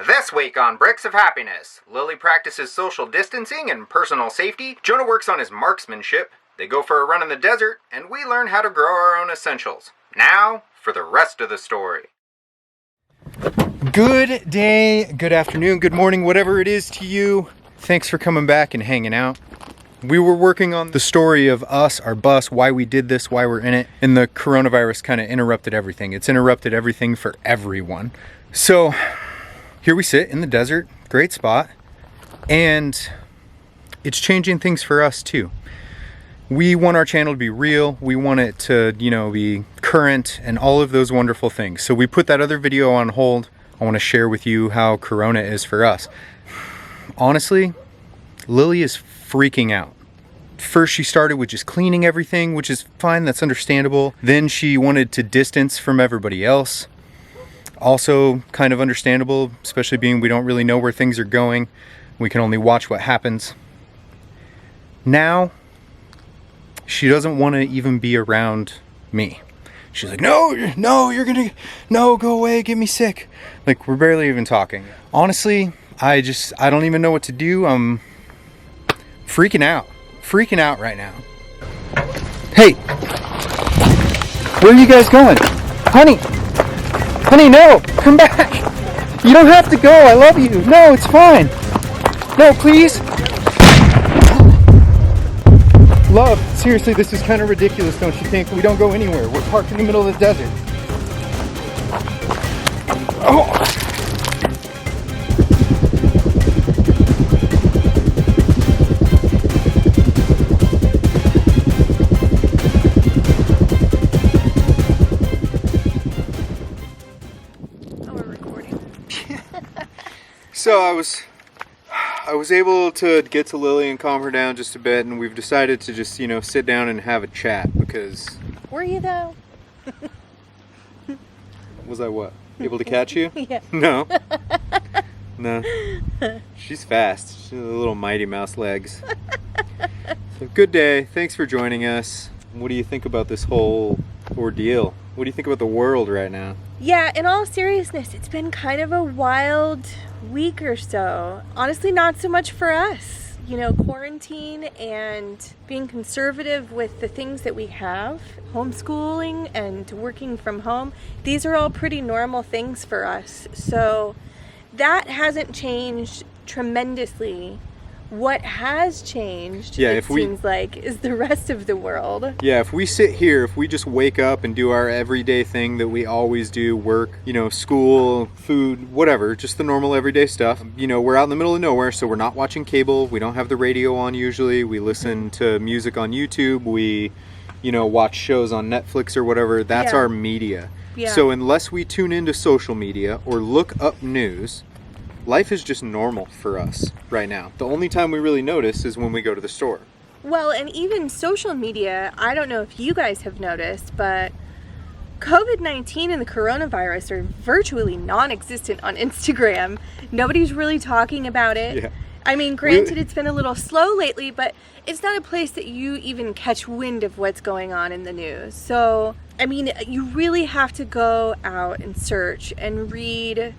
This week on Bricks of Happiness, Lily practices social distancing and personal safety, Jonah works on his marksmanship, they go for a run in the desert, and we learn how to grow our own essentials. Now, for the rest of the story. Good day, good afternoon, good morning, whatever it is to you. Thanks for coming back and hanging out. We were working on the story of us, our bus, why we did this, why we're in it, and the coronavirus kind of interrupted everything. It's interrupted everything for everyone. So, here we sit in the desert, great spot, and it's changing things for us too. We want our channel to be real, we want it to, be current and all of those wonderful things. So we put that other video on hold. I want to share with you how Corona is for us. Honestly, Lily is freaking out. First she started with just cleaning everything, which is fine, that's understandable. Then she wanted to distance from everybody else. Also kind of understandable, especially being we don't really know where things are going. We can only watch what happens. Now, she doesn't want to even be around me. She's like, no, go away, get me sick. Like, we're barely even talking. Honestly, I don't even know what to do. I'm freaking out right now. Hey, where are you guys going? Honey, no, come back. You don't have to go, I love you. No, it's fine. No, please. Love, seriously, this is kind of ridiculous, don't you think? We don't go anywhere. We're parked in the middle of the desert. Oh. So I was able to get to Lily and calm her down just a bit, and we've decided to just, sit down and have a chat because... Were you though? Was I what? Able to catch you? Yeah. No. No. She's fast. She's a little Mighty Mouse legs. So good day. Thanks for joining us. What do you think about this whole ordeal? What do you think about the world right now? Yeah, in all seriousness, it's been kind of a wild week or so. Honestly, not so much for us. Quarantine and being conservative with the things that we have, homeschooling and working from home, these are all pretty normal things for us. So that hasn't changed tremendously. What has changed, seems like, is the rest of the world. Yeah, if we sit here, if we just wake up and do our everyday thing that we always do, work, school, food, whatever, just the normal everyday stuff. We're out in the middle of nowhere, so we're not watching cable. We don't have the radio on usually. We listen to music on YouTube. We, watch shows on Netflix or whatever. That's our media. Yeah. So unless we tune into social media or look up news, life is just normal for us right now. The only time we really notice is when we go to the store. Well, and even social media, I don't know if you guys have noticed, but COVID-19 and the coronavirus are virtually non-existent on Instagram. Nobody's really talking about it. Yeah. I mean, granted, it's been a little slow lately, but it's not a place that you even catch wind of what's going on in the news. So, I mean, you really have to go out and search and read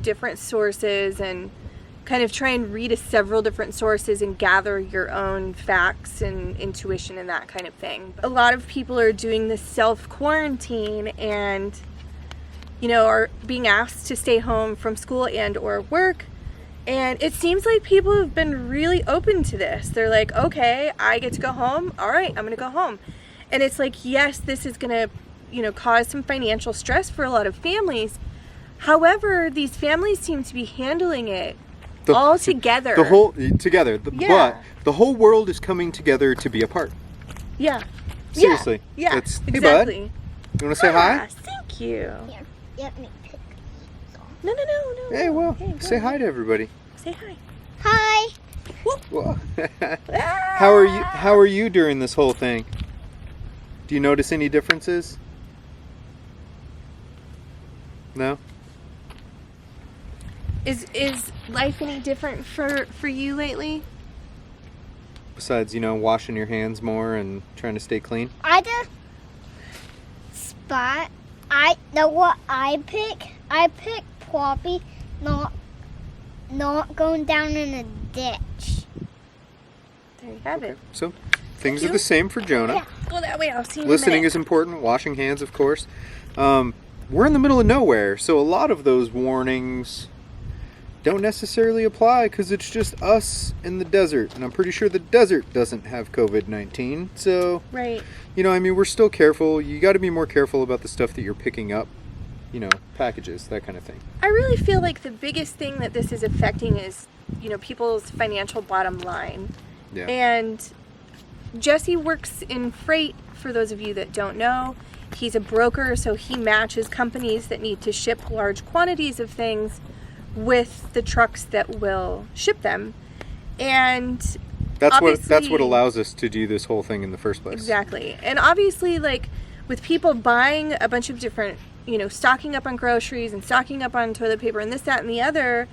different sources and kind of try and read several different sources and gather your own facts and intuition and that kind of thing. A lot of people are doing this self-quarantine and, are being asked to stay home from school and or work. And it seems like people have been really open to this. They're like, okay, I get to go home. All right, I'm going to go home. And it's like, yes, this is going to, cause some financial stress for a lot of families. However, these families seem to be handling it all together. But the whole world is coming together to be apart. Yeah. Seriously. Yeah. Hey, exactly. Bud. You want to say hi? Thank you. Yeah. No. Hey, well, hey, say hi to everybody. Say hi. Hi. Well, how are you during this whole thing? Do you notice any differences? No? Is life any different for you lately? Besides, washing your hands more and trying to stay clean? I just spot. I know what I pick. I pick probably not going down in a ditch. There you have it. So things are the same for Jonah. Yeah. Go that way. I'll see you in a Listening minute. is important. Washing hands, of course. We're in the middle of nowhere, so a lot of those warnings don't necessarily apply because it's just us in the desert, and I'm pretty sure the desert doesn't have COVID-19. So, Right. I mean, we're still careful. You got to be more careful about the stuff that you're picking up, packages, that kind of thing. I really feel like the biggest thing that this is affecting is, people's financial bottom line. Yeah. And Jesse works in freight, for those of you that don't know. He's a broker, so he matches companies that need to ship large quantities of things with the trucks that will ship them. And That's obviously, what allows us to do this whole thing in the first place. Exactly. And obviously, like, with people buying a bunch of different, stocking up on groceries and stocking up on toilet paper and this, that, and the other,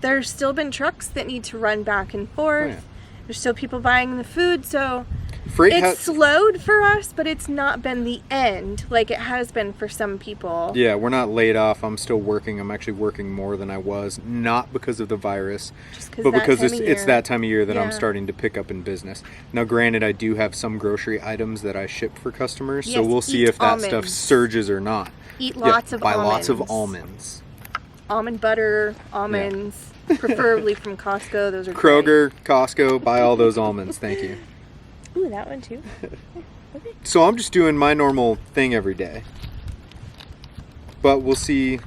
there's still been trucks that need to run back and forth. Oh, yeah. There's still people buying the food, so Freight slowed for us, but it's not been the end like it has been for some people. Yeah, we're not laid off. I'm still working. I'm actually working more than I was, not because of the virus, but because it's that time of year that I'm starting to pick up in business. Now, granted, I do have some grocery items that I ship for customers, so we'll see if that stuff surges or not. Eat lots of buy almonds. lots of almonds. Almond butter, almonds, preferably from Costco. Those are Kroger, Costco, buy all those almonds. Thank you. Ooh, that one too. Okay. So I'm just doing my normal thing every day. But we'll see.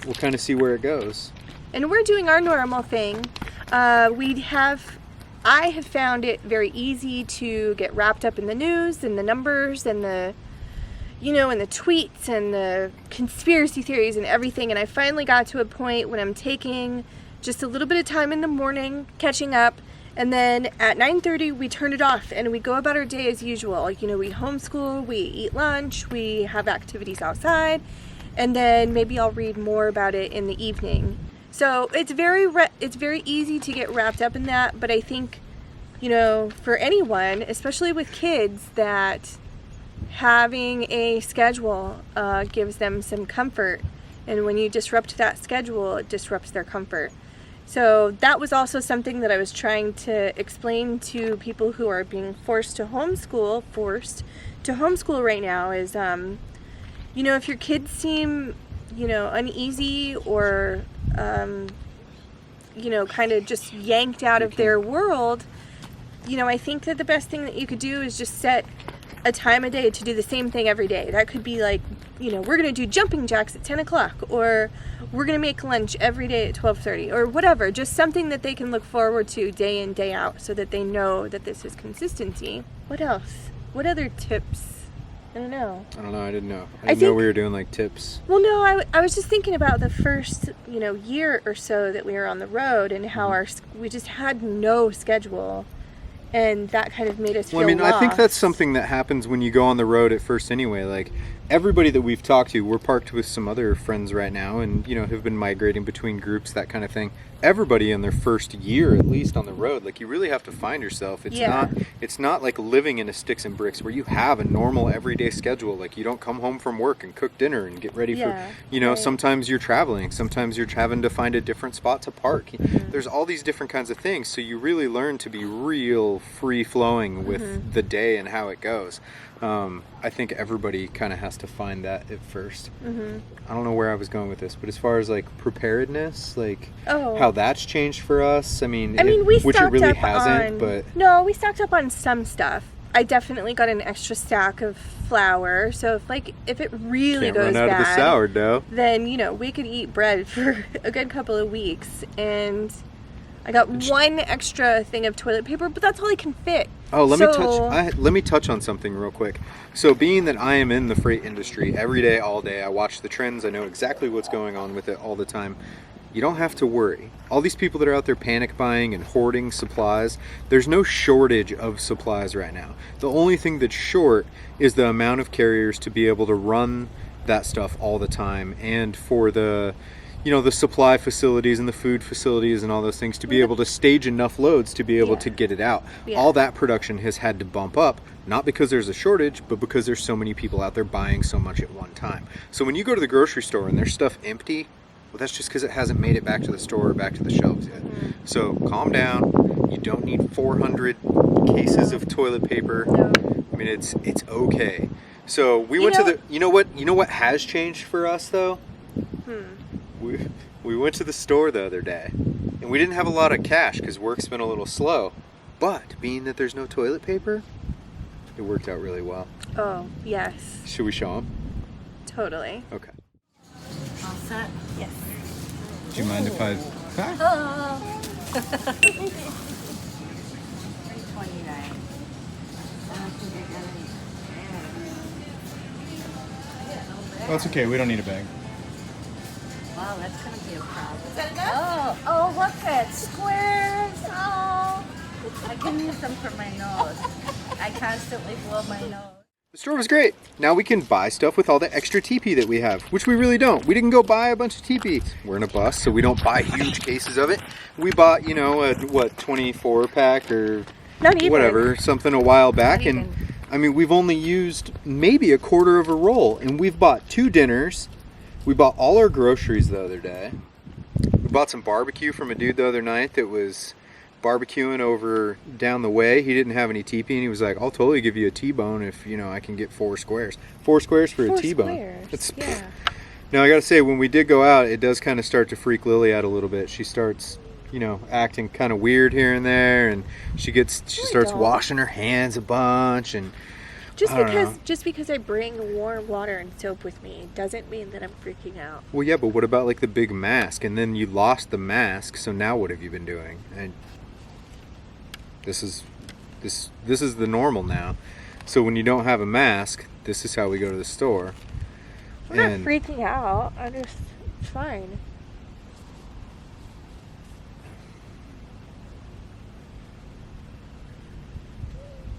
We'll kind of see where it goes. And we're doing our normal thing. I have found it very easy to get wrapped up in the news and the numbers and the, and the tweets and the conspiracy theories and everything. And I finally got to a point when I'm taking just a little bit of time in the morning, catching up. And then at 9:30, we turn it off and we go about our day as usual. We homeschool, we eat lunch, we have activities outside, and then maybe I'll read more about it in the evening. So it's very easy to get wrapped up in that. But I think, for anyone, especially with kids, that having a schedule gives them some comfort. And when you disrupt that schedule, it disrupts their comfort. So that was also something that I was trying to explain to people who are being forced to homeschool right now is, if your kids seem, uneasy or, kind of just yanked out of their world, I think that the best thing that you could do is just set a time a day to do the same thing every day. That could be like, we're going to do jumping jacks at 10 o'clock, or we're going to make lunch every day at 12:30, or whatever. Just something that they can look forward to day in, day out, so that they know that this is consistency. What else? What other tips? I don't know. I didn't know. I didn't know we were doing like tips. Well, no, I was just thinking about the first, year or so that we were on the road and how we just had no schedule. And that kind of made us feel lost. I think that's something that happens when you go on the road at first anyway. Like, everybody that we've talked to, we're parked with some other friends right now and, have been migrating between groups, that kind of thing. Everybody in their first year, at least on the road, like, you really have to find yourself. It's not like living in a sticks and bricks where you have a normal everyday schedule. Like, you don't come home from work and cook dinner and get ready for, right. Sometimes you're traveling. Sometimes you're having to find a different spot to park. Mm-hmm. There's all these different kinds of things. So you really learn to be real free-flowing with the day and how it goes. I think everybody kind of has to find that at first. Mm-hmm. I don't know where I was going with this, but as far as like preparedness, like how that's changed for us. we stocked which it really up hasn't, but no, we stocked up on some stuff. I definitely got an extra stack of flour, so if it really goes run out bad, of the sourdough, then we could eat bread for a good couple of weeks. And I got one extra thing of toilet paper, but that's all I can fit. Oh, let me touch on something real quick. So being that I am in the freight industry every day, all day, I watch the trends, I know exactly what's going on with it all the time. You don't have to worry. All these people that are out there panic buying and hoarding supplies, there's no shortage of supplies right now. The only thing that's short is the amount of carriers to be able to run that stuff all the time, and for the the supply facilities and the food facilities and all those things to be able to stage enough loads to be able to get it out. Yeah. All that production has had to bump up, not because there's a shortage, but because there's so many people out there buying so much at one time. So when you go to the grocery store and there's stuff empty, Well, that's just because it hasn't made it back to the store or back to the shelves yet. So calm down. You don't need 400 cases of toilet paper. No. I mean, it's okay. So we went to the, you know what has changed for us though? We went to the store the other day and we didn't have a lot of cash because work's been a little slow. But being that there's no toilet paper, it worked out really well. Oh, yes. Should we show them? Totally. Okay. All set? Yes. Do you mind if I... Oh. 329. Oh, it's okay. We don't need a bag. Wow, that's gonna be a problem. Is that enough? Oh, look at squares. Oh, I can use them for my nose. I constantly blow my nose. The store was great. Now we can buy stuff with all the extra TP that we have, which we really don't. We didn't go buy a bunch of TP. We're in a bus, so we don't buy huge cases of it. We bought, you know, a 24 pack or Not even. whatever, something a while back. Not And even. I mean, we've only used maybe a quarter of a roll, and we've bought 2 dinners. We bought all our groceries the other day. We bought some barbecue from a dude the other night that was barbecuing over down the way. He didn't have any TP, and he was like, I'll totally give you a T-bone if, you know, I can get 4 squares. 4 squares for a T-bone. Squares. Yeah. Now, I gotta say, when we did go out, it does kind of start to freak Lily out a little bit. She starts, you know, acting kind of weird here and there, and she starts washing her hands a bunch, and Just because I bring warm water and soap with me doesn't mean that I'm freaking out. well, yeah, but what about like the big mask? And then you lost the mask, so now what have you been doing? And this is the normal now. So when you don't have a mask, this is how we go to the store. I'm not freaking out. It's fine.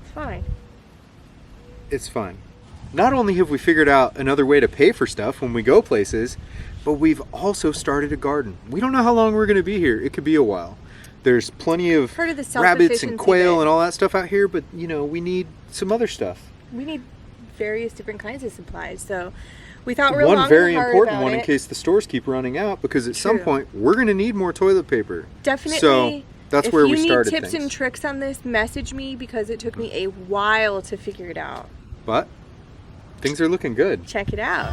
It's fine. It's fine. Not only have we figured out another way to pay for stuff when we go places, but we've also started a garden. We don't know how long we're going to be here. It could be a while. There's plenty of Part of the rabbits and self-sufficiency quail bit. and all that stuff out here, but you know, we need some other stuff. We need various different kinds of supplies, so we thought real One long very and hard important about one in it. case the stores keep running out, because at some True. point we're going to need more toilet paper. Definitely. So that's where we started If you need tips things. and tricks on this, message me because it took me a while to figure it out. But things are looking good. Check it out.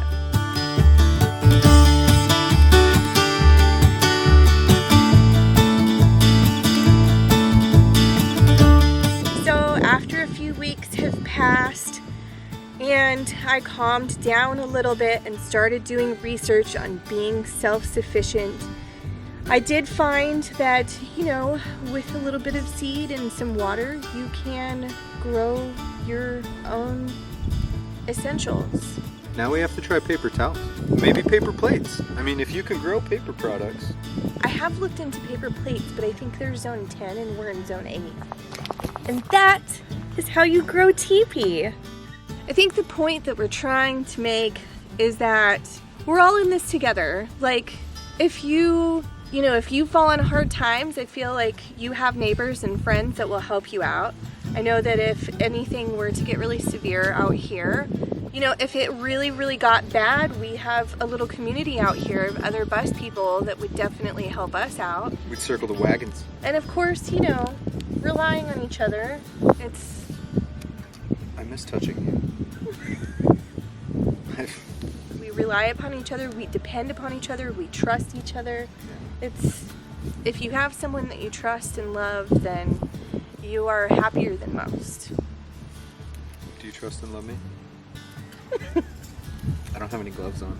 So after a few weeks have passed and I calmed down a little bit and started doing research on being self-sufficient, I did find that, you know, with a little bit of seed and some water, you can grow your own essentials. Now we have to try paper towels. Maybe paper plates. I mean, if you can grow paper products. I have looked into paper plates, but I think they're zone 10 and we're in zone 8. And that is how you grow teepee. I think the point that we're trying to make is that we're all in this together. Like, if you fall on hard times, I feel like you have neighbors and friends that will help you out. I know that if anything were to get really severe out here, you know, if it really, really got bad, we have a little community out here of other bus people that would definitely help us out. We'd circle the wagons. And of course, you know, relying on each other, I miss touching you. we rely upon each other, we depend upon each other, we trust each other. If you have someone that you trust and love, then you are happier than most. Do you trust and love me? I don't have any gloves on.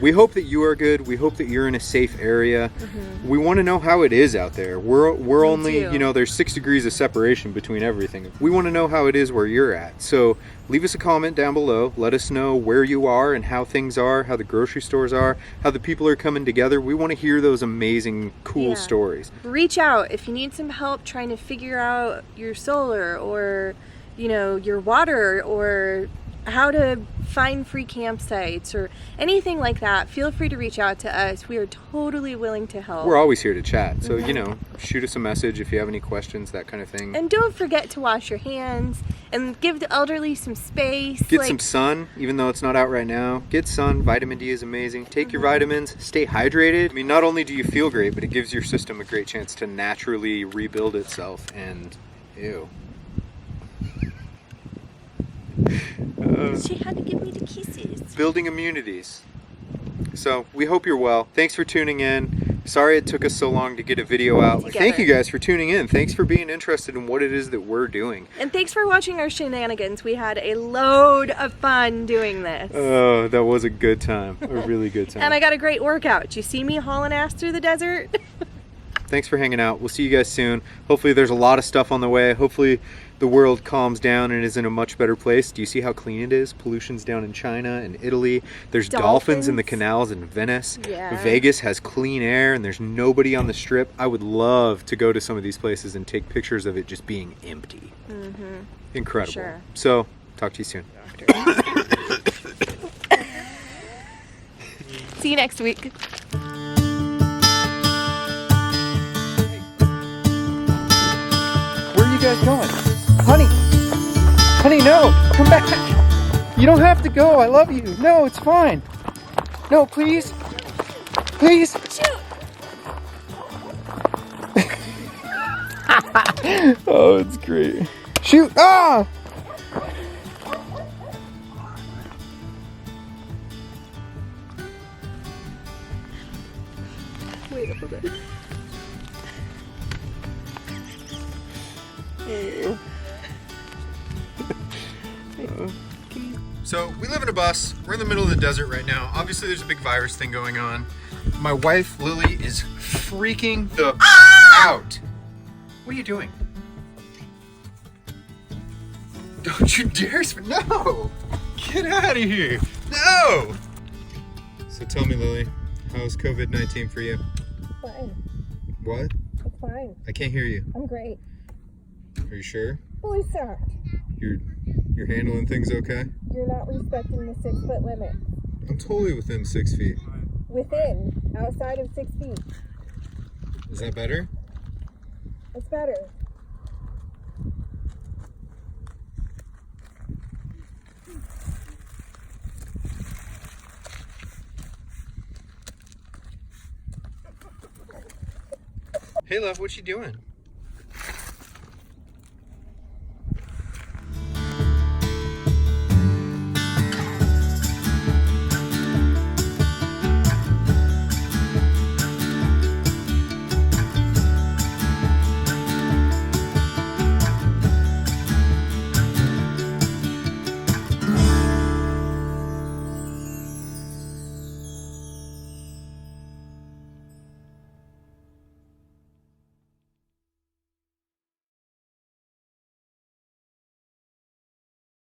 We hope that you are good. We hope that you're in a safe area. Mm-hmm. We want to know how it is out there. We're only, do. you know, there's 6 degrees of separation between everything. We want to know how it is where you're at. So leave us a comment down below. Let us know where you are and how things are, how the grocery stores are, how the people are coming together. We want to hear those amazing, cool stories. Reach out if you need some help trying to figure out your solar or, you know, your water or how to find free campsites or anything like that, feel free to reach out to us. We are totally willing to help. We're always here to chat. So, you know, shoot us a message if you have any questions, that kind of thing. And don't forget to wash your hands and give the elderly some space. Get some sun, even though it's not out right now. Get sun. Vitamin D is amazing. Take your vitamins. Stay hydrated. I mean, not only do you feel great, but it gives your system a great chance to naturally rebuild itself. And, ew. She had to give me the kisses. Building immunities. So we hope you're well. Thanks for tuning in. Sorry it took us so long to get a video out. Thank you guys for tuning in. Thanks for being interested in what it is that we're doing. And thanks for watching our shenanigans. We had a load of fun doing this. Oh, that was a good time. A really good time. And I got a great workout. Did you see me hauling ass through the desert? Thanks for hanging out. We'll see you guys soon. Hopefully there's a lot of stuff on the way. Hopefully the world calms down and is in a much better place. Do you see how clean it is? Pollution's down in China and Italy. There's dolphins in the canals in Venice. Yeah. Vegas has clean air and there's nobody on the strip. I would love to go to some of these places and take pictures of it just being empty. Incredible. Sure. So, talk to you soon. See you next week. Where are you guys going? Honey! Honey, no! Come back! You don't have to go. I love you. No, it's fine. No, please. Please. Shoot! Oh, it's great. Shoot! Ah! Wait a little bit. So we live in a bus. We're in the middle of the desert right now. Obviously there's a big virus thing going on. My wife, Lily, is freaking the out. What are you doing? Don't you dare no! Get out of here! No! So tell me, Lily, how's COVID-19 for you? Fine. What? It's fine. I can't hear you. I'm great. Are you sure? Fully stocked. You're handling things okay? You're not respecting the 6 foot limit. I'm totally within 6 feet. Within, outside of 6 feet. Is that better? It's better. Hey love, what you doing?